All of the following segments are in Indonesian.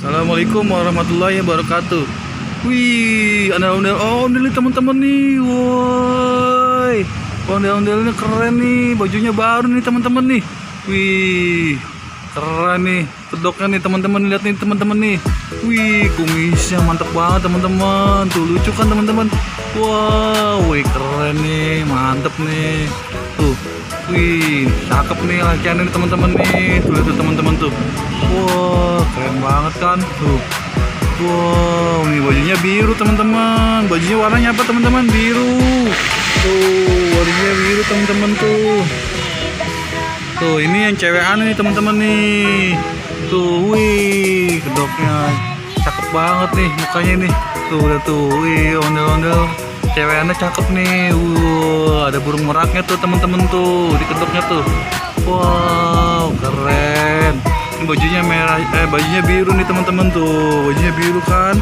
Assalamualaikum warahmatullahi wabarakatuh. Wih, ada ondel ondel nih teman-teman nih. Woi, ondel-ondelnya keren nih. Bajunya baru nih teman-teman nih. Wih, keren nih. Kedoknya nih teman-teman, lihat nih teman-teman nih. Wih, kumisnya mantap banget teman-teman. Tuh lucu kan teman-teman. Wow, wih keren nih, mantep nih. Tuh, wih, cakep nih lakiannya nih teman-teman nih. Tuh lihat tuh teman-teman tuh. Wow, keren banget kan tuh. Wow, nih bajunya biru teman-teman. Bajunya warnanya apa teman-teman? Biru. Tuh, warnanya biru teman-teman tuh. Tuh, ini yang cewek aneh nih teman-teman nih. Tuh, wih, kedoknya cakep banget nih mukanya nih. Tuh, udah tuh, wih, ondel-ondel. Cewek aneh cakep nih. Ada burung meraknya tuh teman-teman tuh di kedoknya tuh. Wow, keren. Ini bajunya merah, bajunya biru nih teman-teman tuh. Bajunya biru kan?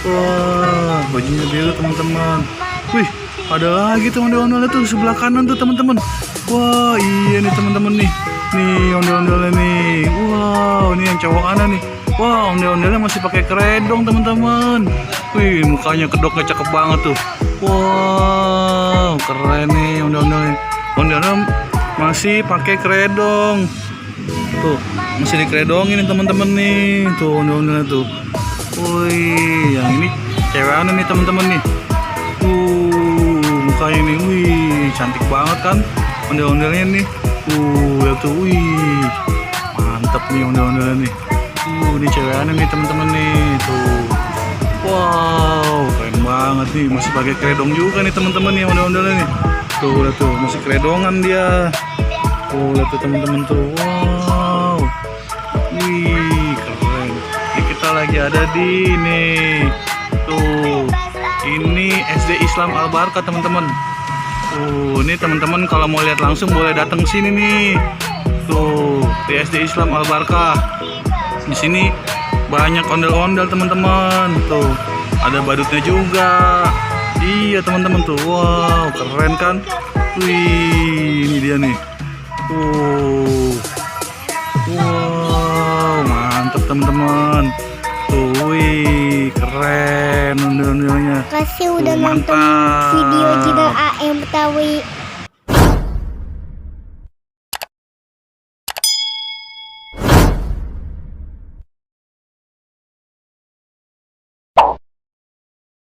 Wah, bajunya biru teman-teman. Wih, ada lagi tuh ondel-ondelnya tuh sebelah kanan tuh teman-teman. Wah, iya nih teman-teman nih. Nih ondel-ondelnya nih. Wow, ini yang cowok ana nih. Wah, ondel-ondelnya masih pakai keredong teman-teman. Wih, mukanya kedoknya cakep banget tuh. Wow, keren nih ondel-ondelnya. Ondel-ondel masih pakai keredong. Tuh, masih dikeredongin nih teman-teman nih. Tuh ondel-ondelnya tuh. Wih, yang ini cewek ana nih teman-teman nih. Mukanya nih, wih, cantik banget kan ondel-ondelnya nih. Lihat tuh, wih, mantep nih ondel-ondelnya nih. Ini cewek aneh nih teman-teman nih. Tuh, wow, keren banget nih. Masih pakai keredong juga nih teman-teman nih ondel-ondelnya nih. Tuh, lihat tuh, masih keredongan dia. Tuh, lihat tuh teman-teman tuh. Wow, wih, keren. Ini kita lagi ada di ini. Tuh, ini SD Islam Al Barkah teman-teman. Ini teman-teman kalau mau lihat langsung boleh datang ke sini nih. Tuh, di SD Islam Al Barkah. Di sini banyak ondel-ondel teman-teman. Tuh, ada badutnya juga. Iya teman-teman tuh. Wow, keren kan? Wih, ini dia nih. Wow, mantap teman-teman. Tuh, wih, keren ondel-ondelnya. Kasih udah nonton Mantap. video channel AM Betawi.